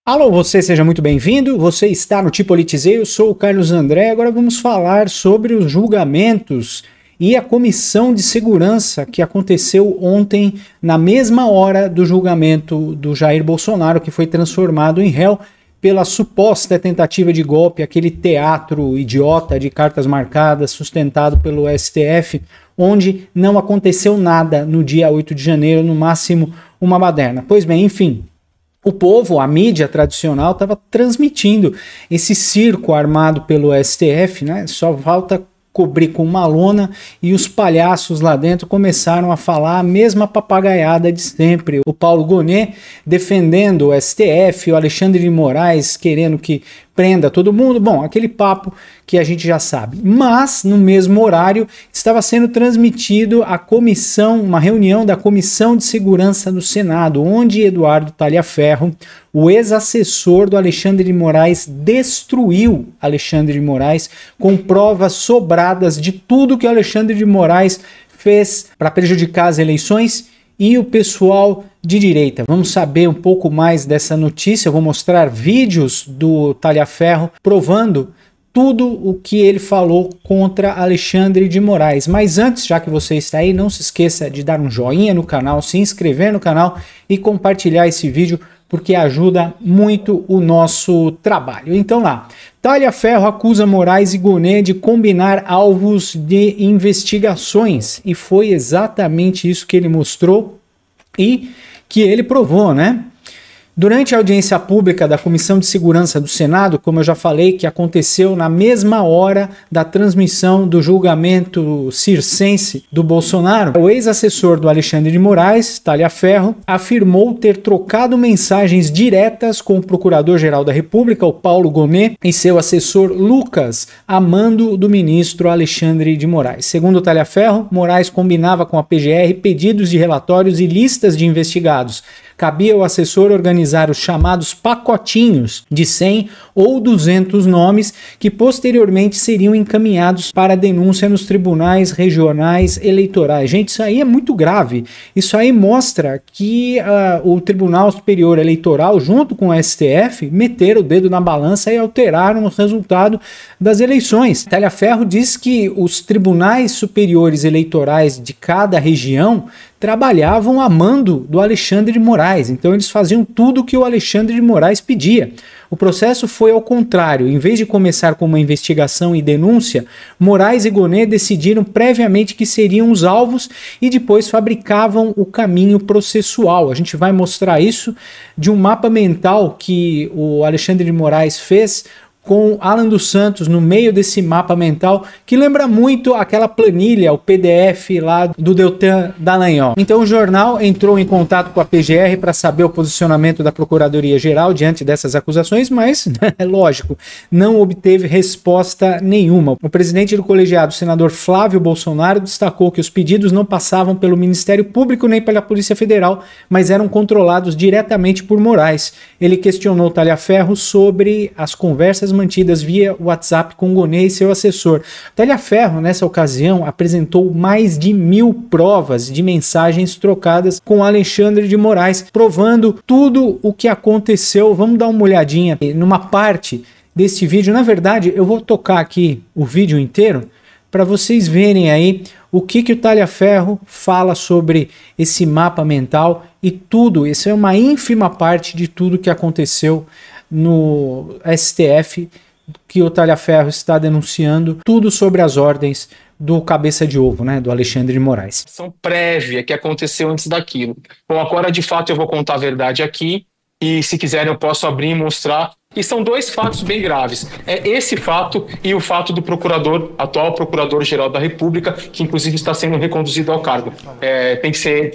Alô, você seja muito bem-vindo, você está no Te Politizei, eu sou o Carlos André, agora vamos falar sobre os julgamentos e a comissão de segurança que aconteceu ontem na mesma hora do julgamento do Jair Bolsonaro, que foi transformado em réu pela suposta tentativa de golpe, aquele teatro idiota de cartas marcadas sustentado pelo STF, onde não aconteceu nada no dia 8 de janeiro, no máximo uma baderna. Pois bem, enfim, o povo, a mídia tradicional, estava transmitindo esse circo armado pelo STF, né? Só falta cobrir com uma lona e os palhaços lá dentro começaram a falar a mesma papagaiada de sempre. O Paulo Gonet defendendo o STF, o Alexandre de Moraes querendo que prenda todo mundo. Bom, aquele papo que a gente já sabe. Mas, no mesmo horário, estava sendo transmitido a comissão, uma reunião da Comissão de Segurança do Senado, onde Eduardo Talhaferro, o ex-assessor do Alexandre de Moraes, destruiu Alexandre de Moraes com provas sobradas de tudo que o Alexandre de Moraes fez para prejudicar as eleições e o pessoal de direita. Vamos saber um pouco mais dessa notícia. Eu vou mostrar vídeos do Talhaferro provando tudo o que ele falou contra Alexandre de Moraes. Mas antes, já que você está aí, não se esqueça de dar um joinha no canal, se inscrever no canal e compartilhar esse vídeo, porque ajuda muito o nosso trabalho. Então lá, Talhaferro acusa Moraes e Gonet de combinar alvos de investigações. E foi exatamente isso que ele mostrou e que ele provou, né? Durante a audiência pública da Comissão de Segurança do Senado, como eu já falei, que aconteceu na mesma hora da transmissão do julgamento circense do Bolsonaro, o ex-assessor do Alexandre de Moraes, Talhaferro, afirmou ter trocado mensagens diretas com o Procurador-Geral da República, o Paulo Gonet, e seu assessor Lucas, a mando do ministro Alexandre de Moraes. Segundo Talhaferro, Moraes combinava com a PGR pedidos de relatórios e listas de investigados. Cabia ao assessor organizar os chamados pacotinhos de 100 ou 200 nomes que posteriormente seriam encaminhados para denúncia nos tribunais regionais eleitorais. Gente, isso aí é muito grave. Isso aí mostra que o Tribunal Superior Eleitoral, junto com o STF, meteram o dedo na balança e alteraram o resultado das eleições. Talhaferro diz que os tribunais superiores eleitorais de cada região trabalhavam a mando do Alexandre de Moraes, então eles faziam tudo o que o Alexandre de Moraes pedia. O processo foi ao contrário. Em vez de começar com uma investigação e denúncia, Moraes e Gonet decidiram previamente que seriam os alvos e depois fabricavam o caminho processual. A gente vai mostrar isso de um mapa mental que o Alexandre de Moraes fez com Alan dos Santos no meio desse mapa mental, que lembra muito aquela planilha, o PDF lá do Deltan Dallagnol. Então o jornal entrou em contato com a PGR para saber o posicionamento da Procuradoria-Geral diante dessas acusações, mas, é lógico, não obteve resposta nenhuma. O presidente do colegiado, o senador Flávio Bolsonaro, destacou que os pedidos não passavam pelo Ministério Público nem pela Polícia Federal, mas eram controlados diretamente por Moraes. Ele questionou Talhaferro sobre as conversas mantidas via WhatsApp com Gonet e seu assessor. Talhaferro, nessa ocasião, apresentou mais de 1000 provas de mensagens trocadas com Alexandre de Moraes, provando tudo o que aconteceu. Vamos dar uma olhadinha numa parte desse vídeo. Na verdade, eu vou tocar aqui o vídeo inteiro para vocês verem aí o que o Talhaferro fala sobre esse mapa mental e tudo. Isso é uma ínfima parte de tudo que aconteceu no STF, que o Talhaferro está denunciando tudo sobre as ordens do cabeça de ovo, né, do Alexandre de Moraes. Ação prévia que aconteceu antes daquilo. Bom, agora de fato eu vou contar a verdade aqui e se quiserem eu posso abrir e mostrar. E são dois fatos bem graves. É esse fato e o fato do atual Procurador-Geral da República, que inclusive está sendo reconduzido ao cargo. Tem que ser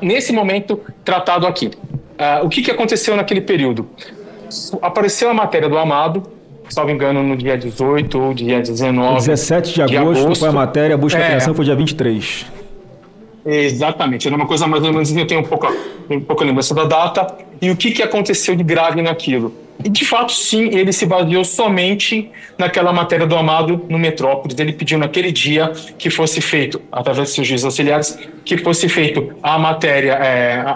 nesse momento tratado aqui. O que aconteceu naquele período? Apareceu a matéria do Amado, salvo engano, no dia 18 ou dia 19. 17 de agosto foi a matéria, a busca e apreensão foi dia 23. Exatamente, era uma coisa mais ou menos, eu tenho um pouco pouca lembrança da data, e o que aconteceu de grave naquilo. E, de fato, sim, ele se baseou somente naquela matéria do Amado no Metrópolis. Ele pediu naquele dia que fosse feito, através de seus juízes auxiliares, que fosse feito a matéria,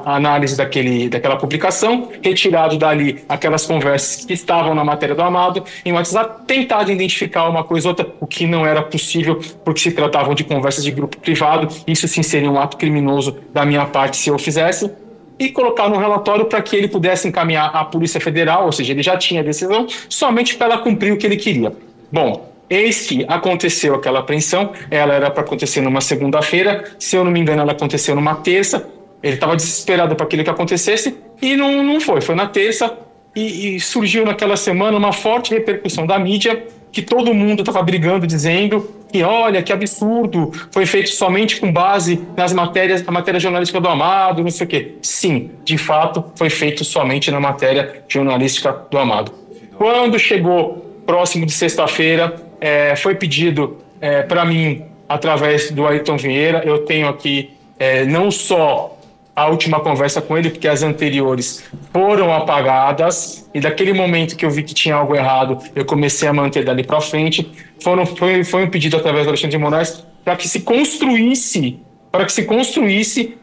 a análise daquela publicação, retirado dali aquelas conversas que estavam na matéria do Amado, em WhatsApp, tentado identificar uma coisa ou outra, o que não era possível, porque se tratavam de conversas de grupo privado. Isso sim seria um ato criminoso da minha parte se eu fizesse, e colocar no relatório para que ele pudesse encaminhar à Polícia Federal, ou seja, ele já tinha a decisão, somente para ela cumprir o que ele queria. Bom, eis que aconteceu aquela apreensão, ela era para acontecer numa segunda-feira, se eu não me engano ela aconteceu numa terça, ele estava desesperado para aquilo que acontecesse, e não foi na terça, e surgiu naquela semana uma forte repercussão da mídia, que todo mundo estava brigando, dizendo que, olha, que absurdo, foi feito somente com base nas matérias, na matéria jornalística do Amado, não sei o quê. Sim, de fato, foi feito somente na matéria jornalística do Amado. Quando chegou próximo de sexta-feira, foi pedido para mim, através do Ayrton Vieira, eu tenho aqui não só a última conversa com ele, porque as anteriores foram apagadas, e daquele momento que eu vi que tinha algo errado, eu comecei a manter dali para frente. Foi um pedido através do Alexandre de Moraes para que se construísse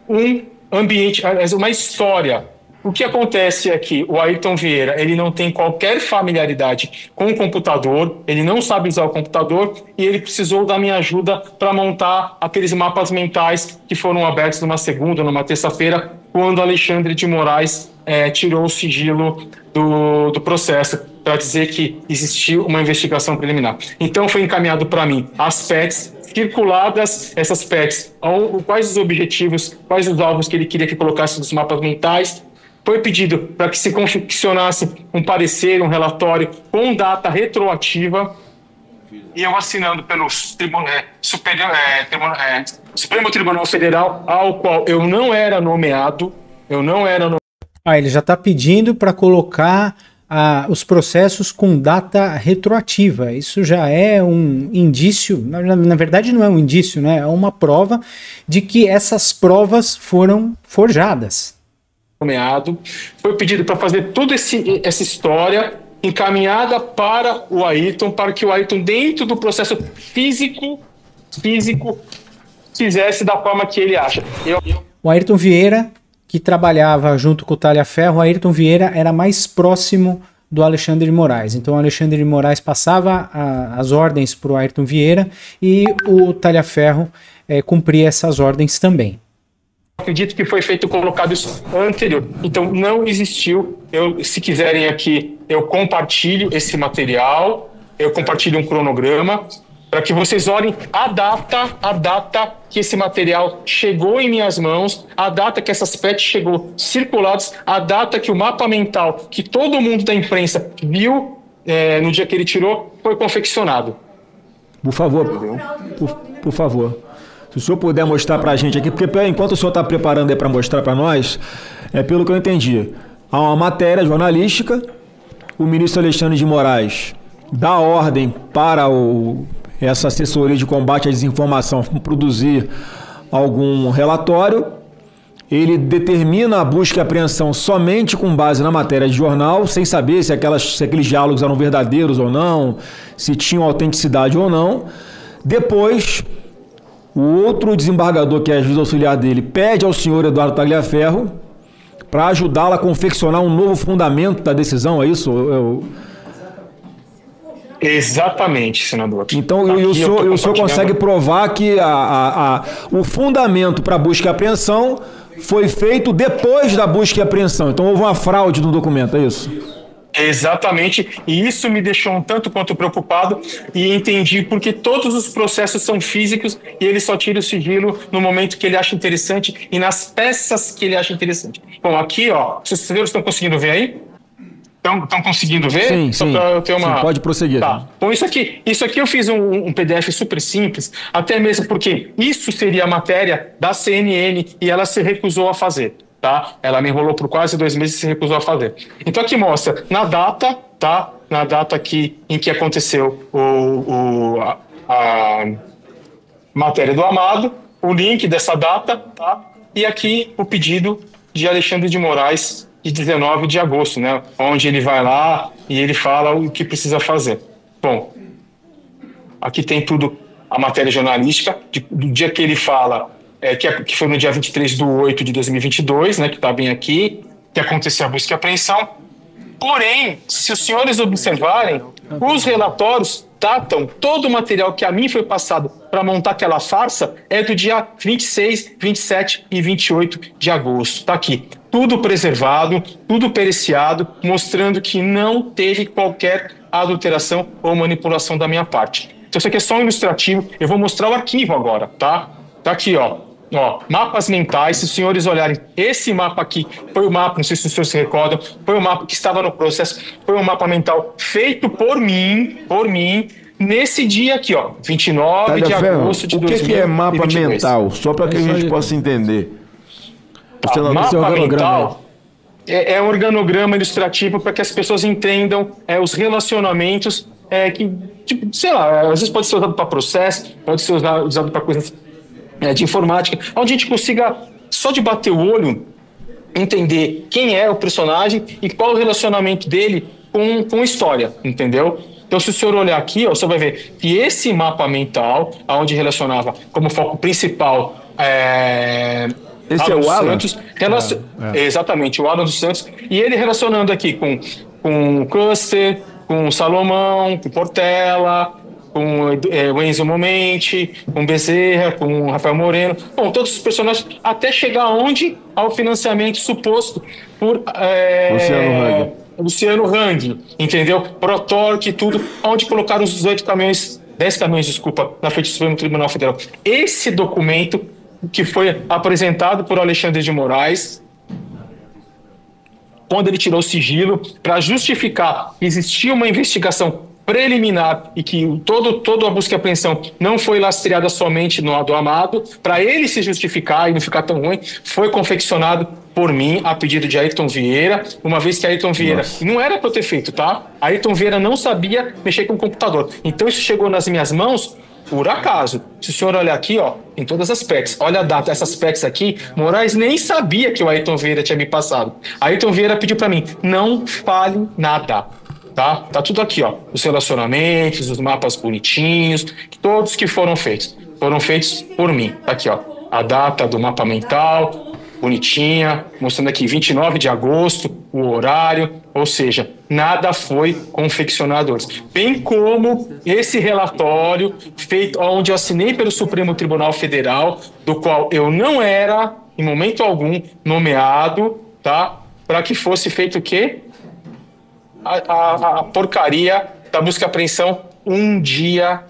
um ambiente, uma história. O que acontece é que o Ayrton Vieira, ele não tem qualquer familiaridade com o computador, ele não sabe usar o computador, e ele precisou da minha ajuda para montar aqueles mapas mentais que foram abertos numa segunda, numa terça-feira, quando Alexandre de Moraes tirou o sigilo do processo, para dizer que existiu uma investigação preliminar. Então foi encaminhado para mim as PETs, circuladas essas PETs, quais os objetivos, quais os alvos que ele queria que colocasse nos mapas mentais. Foi pedido para que se confeccionasse um parecer, um relatório com data retroativa, e eu assinando pelo Supremo Tribunal Federal, ao qual eu não era nomeado. Ele já está pedindo para colocar os processos com data retroativa. Isso já é um indício, na verdade não é um indício, né? É uma prova de que essas provas foram forjadas. Nomeado, foi pedido para fazer toda essa história encaminhada para o Ayrton, para que o Ayrton, dentro do processo físico, fizesse da forma que ele acha. O Ayrton Vieira, que trabalhava junto com o Talhaferro, o Ayrton Vieira era mais próximo do Alexandre de Moraes. Então o Alexandre de Moraes passava as ordens para o Ayrton Vieira, e o Talhaferro cumpria essas ordens também. Acredito que foi colocado isso anterior. Então não existiu. Se quiserem aqui, eu compartilho esse material, eu compartilho um cronograma, para que vocês olhem a data que esse material chegou em minhas mãos, a data que essas PETs chegou circuladas, a data que o mapa mental, que todo mundo da imprensa viu no dia que ele tirou, foi confeccionado. Por favor, por favor. Se o senhor puder mostrar para a gente aqui, porque enquanto o senhor está preparando aí para mostrar para nós, pelo que eu entendi, há uma matéria jornalística, o ministro Alexandre de Moraes dá ordem para essa assessoria de combate à desinformação produzir algum relatório, ele determina a busca e apreensão somente com base na matéria de jornal, sem saber se aqueles diálogos eram verdadeiros ou não, se tinham autenticidade ou não. Depois, o outro desembargador, que é juiz auxiliar dele, pede ao senhor Eduardo Tagliaferro para ajudá-lo a confeccionar um novo fundamento da decisão, é isso? Exatamente, senador. Então, o senhor consegue provar que o fundamento para a busca e apreensão foi feito depois da busca e apreensão. Então, houve uma fraude no documento, é isso? Exatamente, e isso me deixou um tanto quanto preocupado, e entendi porque todos os processos são físicos e ele só tira o sigilo no momento que ele acha interessante e nas peças que ele acha interessante. Bom, aqui, ó, os senhores estão conseguindo ver aí? Estão conseguindo ver? Sim, sim. Sim, pode prosseguir. Tá. Bom, isso aqui eu fiz um PDF super simples, até mesmo porque isso seria a matéria da CNN e ela se recusou a fazer. Tá? Ela me enrolou por quase 2 meses e se recusou a fazer. Então aqui mostra na data, tá? Na data aqui em que aconteceu a matéria do Amado, o link dessa data, tá? E aqui o pedido de Alexandre de Moraes, de 19 de agosto, né? Onde ele vai lá e ele fala o que precisa fazer. Bom, aqui tem tudo, a matéria jornalística, do dia que ele fala, que foi no dia 23/8/2022, né? Que está bem aqui, que aconteceu a busca e apreensão. Porém, se os senhores observarem, os relatórios datam todo o material que a mim foi passado para montar aquela farsa é do dia 26, 27 e 28 de agosto. Está aqui. Tudo preservado, tudo periciado, mostrando que não teve qualquer adulteração ou manipulação da minha parte. Então, isso aqui é só um ilustrativo. Eu vou mostrar o arquivo agora, tá? Tá aqui, ó. Mapas mentais, se os senhores olharem, esse mapa aqui foi o mapa, não sei se os senhores se recordam, foi o mapa que estava no processo, foi um mapa mental feito por mim, nesse dia aqui, ó, 29 de agosto de 2022. O que é mapa mental? Só para que a gente possa entender. Mapa mental é um organograma ilustrativo para que as pessoas entendam os relacionamentos que, tipo, sei lá, às vezes pode ser usado para processo, pode ser usado para coisas de informática, onde a gente consiga, só de bater o olho, entender quem é o personagem e qual o relacionamento dele com a história, entendeu? Então, se o senhor olhar aqui, você vai ver que esse mapa mental, onde relacionava como foco principal esse é o Alan? Santos, exatamente, o Alan dos Santos, e ele relacionando aqui com o Custer, com o Salomão, com o Portela, com o Enzo Momenti, com o Bezerra, com o Rafael Moreno, bom, todos os personagens, até chegar onde? Ao financiamento suposto por Luciano Hang, entendeu? Protorque e tudo, onde colocaram os 10 caminhões, na frente do Supremo Tribunal Federal. Esse documento que foi apresentado por Alexandre de Moraes, quando ele tirou o sigilo, para justificar que existia uma investigação preliminar e que toda a busca e apreensão não foi lastreada somente no do Amado, para ele se justificar e não ficar tão ruim, foi confeccionado por mim a pedido de Ayrton Vieira, uma vez que Ayrton Vieira não era para eu ter feito, tá? Ayrton Vieira não sabia mexer com o computador. Então isso chegou nas minhas mãos por acaso. Se o senhor olhar aqui, ó, em todas as PECs, olha a data, essas PECs aqui, Moraes nem sabia que o Ayrton Vieira tinha me passado. Ayrton Vieira pediu para mim, não fale nada. Tá tudo aqui, ó. Os relacionamentos, os mapas bonitinhos, todos que foram feitos por mim. Tá aqui, ó. A data do mapa mental, bonitinha, mostrando aqui 29 de agosto, o horário, ou seja, nada foi confeccionado antes. Bem como esse relatório feito, onde eu assinei pelo Supremo Tribunal Federal, do qual eu não era, em momento algum, nomeado, tá? Para que fosse feito o quê? A porcaria da busca e apreensão um dia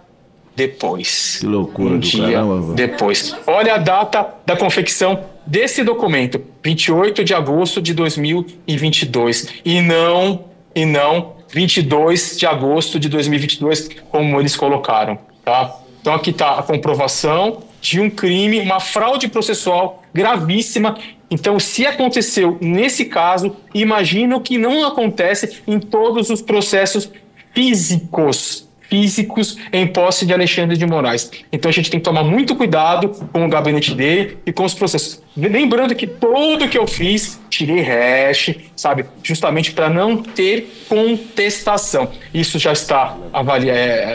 depois. Que loucura um dia caramba, depois. Olha a data da confecção desse documento, 28 de agosto de 2022. E não 22 de agosto de 2022, como eles colocaram, tá? Então aqui está a comprovação de um crime, uma fraude processual gravíssima. Então, se aconteceu nesse caso, imagino que não acontece em todos os processos físicos em posse de Alexandre de Moraes. Então, a gente tem que tomar muito cuidado com o gabinete dele e com os processos. Lembrando que tudo que eu fiz, tirei hash, sabe? Justamente para não ter contestação. Isso já está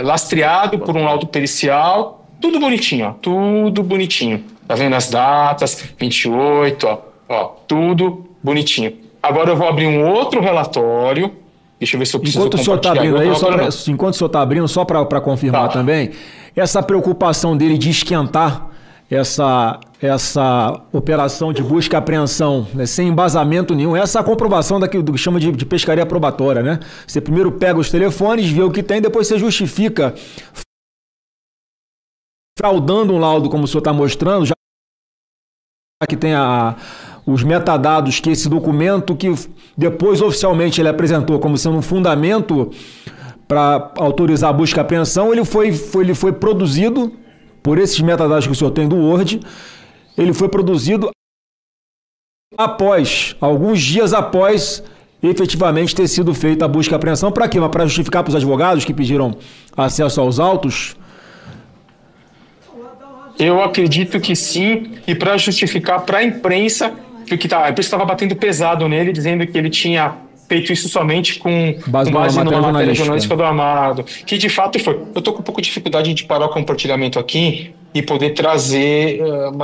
lastreado por um laudo pericial. Tudo bonitinho, ó, tudo bonitinho. Tá vendo as datas? 28, ó, tudo bonitinho. Agora eu vou abrir um outro relatório. Deixa eu ver se eu preciso enquanto o senhor está abrindo aí, enquanto o senhor está abrindo, só para confirmar também, essa preocupação dele de esquentar essa operação de busca e apreensão, né, sem embasamento nenhum, essa comprovação do que chama de pescaria probatória, né? Você primeiro pega os telefones, vê o que tem, depois você justifica fraudando um laudo, como o senhor está mostrando, já que tem os metadados que esse documento, que depois oficialmente ele apresentou como sendo um fundamento para autorizar a busca e apreensão, ele foi produzido por esses metadados que o senhor tem do Word, ele foi produzido alguns dias após efetivamente ter sido feita a busca e apreensão. Para quê? Para justificar para os advogados que pediram acesso aos autos? Eu acredito que sim, e para justificar para a imprensa por isso que estava batendo pesado nele, dizendo que ele tinha feito isso somente com base numa matéria jornalística do Amado, que de fato foi. Eu estou com um pouco de dificuldade de parar o compartilhamento aqui e poder trazer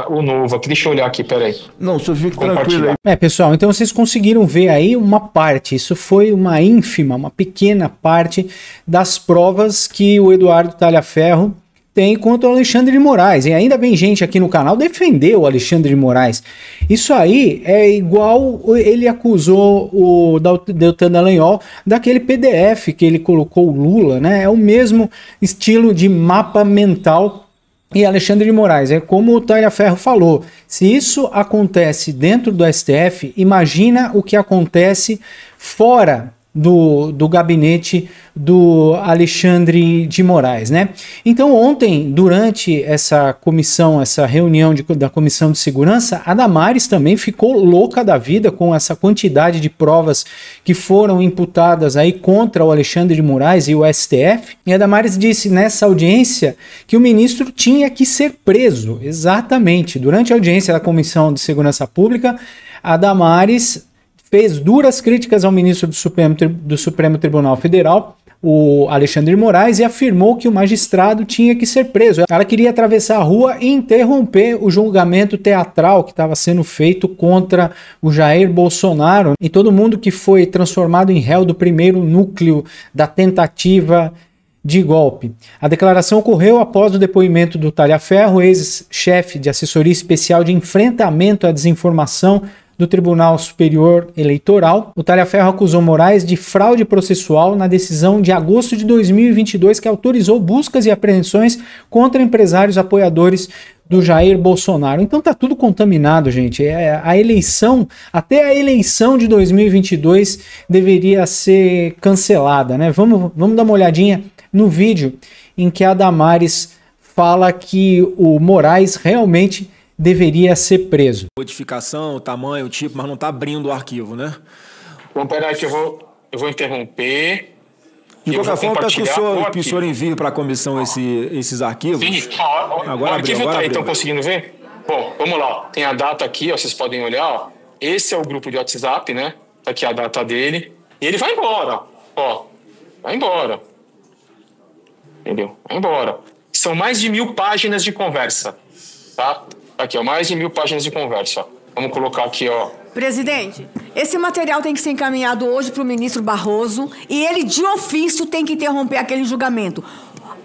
o novo aqui. Deixa eu olhar aqui, peraí. Não, só fique tranquilo aí. Pessoal, então vocês conseguiram ver aí uma parte, isso foi uma ínfima, uma pequena parte das provas que o Eduardo Talhaferro tem contra o Alexandre de Moraes. E ainda vem gente aqui no canal defender o Alexandre de Moraes. Isso aí é igual ele acusou o Deltan Dallagnol daquele PDF que ele colocou o Lula, né? É o mesmo estilo de mapa mental. E Alexandre de Moraes, é como o Talhaferro falou, se isso acontece dentro do STF, imagina o que acontece fora do gabinete do Alexandre de Moraes, né? Então ontem, durante essa comissão, essa reunião da Comissão de Segurança, a Damares também ficou louca da vida com essa quantidade de provas que foram imputadas aí contra o Alexandre de Moraes e o STF. E a Damares disse nessa audiência que o ministro tinha que ser preso, exatamente. Durante a audiência da Comissão de Segurança Pública, a Damares fez duras críticas ao ministro do Supremo Tribunal Federal, o Alexandre de Moraes, e afirmou que o magistrado tinha que ser preso. Ela queria atravessar a rua e interromper o julgamento teatral que estava sendo feito contra o Jair Bolsonaro e todo mundo que foi transformado em réu do primeiro núcleo da tentativa de golpe. A declaração ocorreu após o depoimento do Talhaferro, ex-chefe de assessoria especial de enfrentamento à desinformação do Tribunal Superior Eleitoral. O Talhaferro acusou Moraes de fraude processual na decisão de agosto de 2022 que autorizou buscas e apreensões contra empresários apoiadores do Jair Bolsonaro. Então tá tudo contaminado, gente. A eleição, até a eleição de 2022 deveria ser cancelada, né? Vamos dar uma olhadinha no vídeo em que a Damares fala que o Moraes realmente deveria ser preso. Modificação, tamanho, tipo, mas não está abrindo o arquivo, né? Bom, peraí que eu vou interromper. De qualquer forma, peço que o senhor envie para a comissão esses arquivos. Sim, agora o arquivo está aí, estão conseguindo ver? Bom, vamos lá. Tem a data aqui, ó, vocês podem olhar. Ó. Esse é o grupo de WhatsApp, né? Tá aqui a data dele. E ele vai embora, ó. Vai embora. Entendeu? Vai embora. São mais de 1000 páginas de conversa, tá? Aqui, ó, mais de 1000 páginas de conversa. Vamos colocar aqui, ó. Presidente, esse material tem que ser encaminhado hoje para o ministro Barroso e ele, de ofício, tem que interromper aquele julgamento.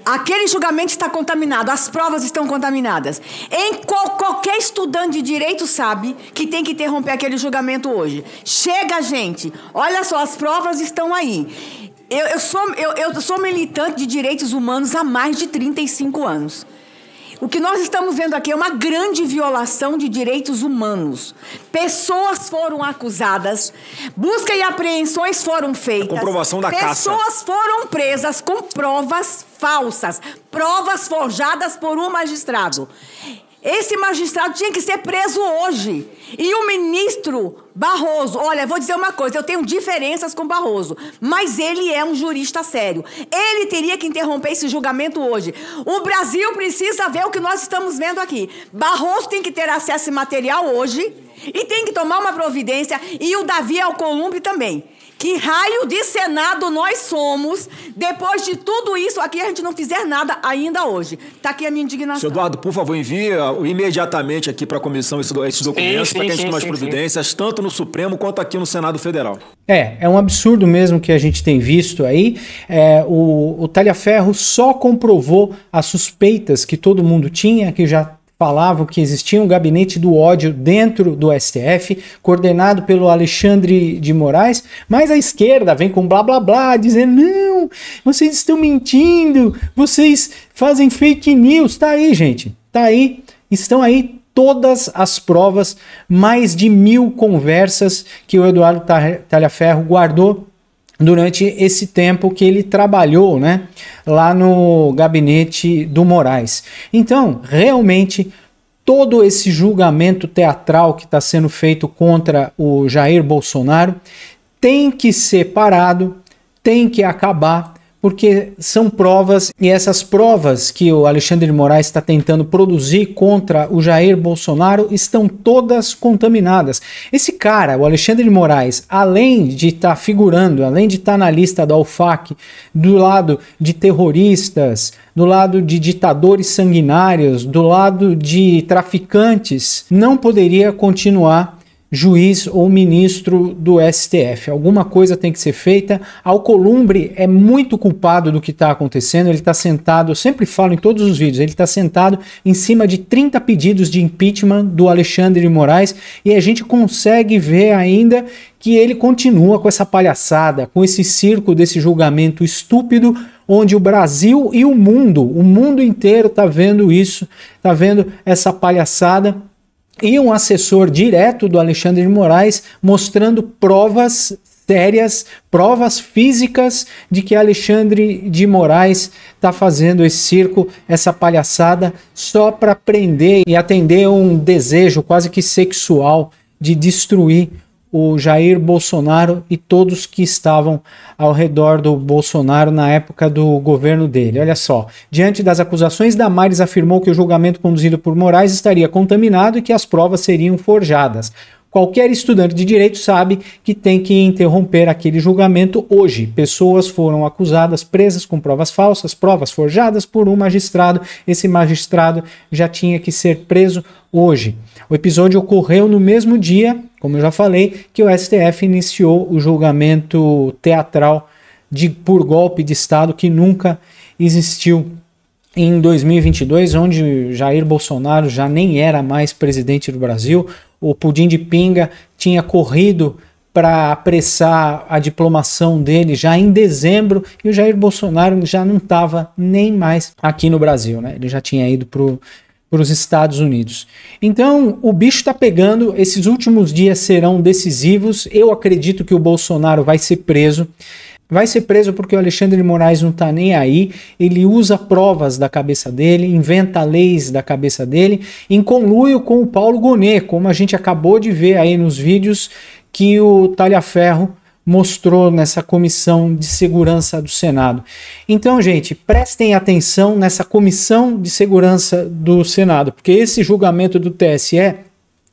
Aquele julgamento está contaminado, as provas estão contaminadas. Qualquer estudante de direito sabe que tem que interromper aquele julgamento hoje. Chega, gente. Olha só, as provas estão aí. Eu sou militante de direitos humanos há mais de 35 anos. O que nós estamos vendo aqui é uma grande violação de direitos humanos. Pessoas foram acusadas, busca e apreensões foram feitas. A comprovação da caça. Pessoas foram presas com provas falsas, provas forjadas por um magistrado. Esse magistrado tinha que ser preso hoje. E o ministro Barroso, olha, vou dizer uma coisa, eu tenho diferenças com Barroso, mas ele é um jurista sério. Ele teria que interromper esse julgamento hoje. O Brasil precisa ver o que nós estamos vendo aqui. Barroso tem que ter acesso a esse material hoje e tem que tomar uma providência, e o Davi Alcolumbre também. Que raio de Senado nós somos, depois de tudo isso aqui, a gente não fizer nada ainda hoje. Está aqui a minha indignação. Senhor Eduardo, por favor, envie imediatamente aqui para a comissão esses documentos para que a gente tome as providências, tanto no Supremo quanto aqui no Senado Federal. É um absurdo mesmo que a gente tem visto aí. O Talhaferro só comprovou as suspeitas que todo mundo tinha, que já falavam que existia um gabinete do ódio dentro do STF, coordenado pelo Alexandre de Moraes, mas a esquerda vem com blá blá blá, dizendo, não, vocês estão mentindo, vocês fazem fake news. Tá aí, gente, tá aí, estão aí todas as provas, mais de 1000 conversas que o Eduardo Talhaferro guardou durante esse tempo que ele trabalhou, né, lá no gabinete do Moraes. Então, realmente, todo esse julgamento teatral que está sendo feito contra o Jair Bolsonaro tem que ser parado, tem que acabar, porque são provas, e essas provas que o Alexandre de Moraes está tentando produzir contra o Jair Bolsonaro estão todas contaminadas. Esse cara, o Alexandre de Moraes, além de estar figurando, além de estar na lista da UFAC, do lado de terroristas, do lado de ditadores sanguinários, do lado de traficantes, não poderia continuar juiz ou ministro do STF. Alguma coisa tem que ser feita. Alcolumbre é muito culpado do que está acontecendo. Ele está sentado, eu sempre falo em todos os vídeos, ele está sentado em cima de 30 pedidos de impeachment do Alexandre de Moraes, e a gente consegue ver ainda que ele continua com essa palhaçada, com esse circo desse julgamento estúpido, onde o Brasil e o mundo inteiro está vendo isso, está vendo essa palhaçada. E um assessor direto do Alexandre de Moraes mostrando provas sérias, provas físicas de que Alexandre de Moraes está fazendo esse circo, essa palhaçada, só para prender e atender um desejo quase que sexual de destruir o Jair Bolsonaro e todos que estavam ao redor do Bolsonaro na época do governo dele. Olha só, diante das acusações, Damares afirmou que o julgamento conduzido por Moraes estaria contaminado e que as provas seriam forjadas. Qualquer estudante de direito sabe que tem que interromper aquele julgamento hoje. Pessoas foram acusadas, presas com provas falsas, provas forjadas por um magistrado. Esse magistrado já tinha que ser preso hoje. O episódio ocorreu no mesmo dia, como eu já falei, que o STF iniciou o julgamento teatral por golpe de Estado que nunca existiu em 2022, onde Jair Bolsonaro já nem era mais presidente do Brasil. O pudim de pinga tinha corrido para apressar a diplomação dele já em dezembro, e o Jair Bolsonaro já não estava nem mais aqui no Brasil, né? Ele já tinha ido para os Estados Unidos. Então o bicho está pegando, esses últimos dias serão decisivos. Eu acredito que o Bolsonaro vai ser preso. Vai ser preso porque o Alexandre de Moraes não está nem aí, ele usa provas da cabeça dele, inventa leis da cabeça dele, em conluio com o Paulo Gonet, como a gente acabou de ver aí nos vídeos que o Talhaferro mostrou nessa comissão de segurança do Senado. Então, gente, prestem atenção nessa comissão de segurança do Senado, porque esse julgamento do TSE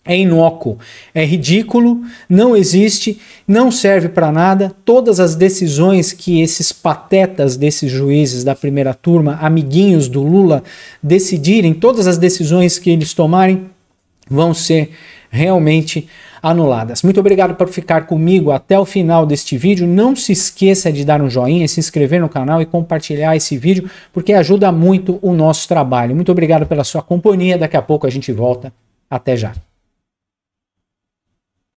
é inócuo, é ridículo, não existe, não serve para nada. Todas as decisões que esses patetas desses juízes da primeira turma, amiguinhos do Lula, decidirem, todas as decisões que eles tomarem vão ser realmente anuladas. Muito obrigado por ficar comigo até o final deste vídeo. Não se esqueça de dar um joinha, se inscrever no canal e compartilhar esse vídeo, porque ajuda muito o nosso trabalho. Muito obrigado pela sua companhia. Daqui a pouco a gente volta. Até já.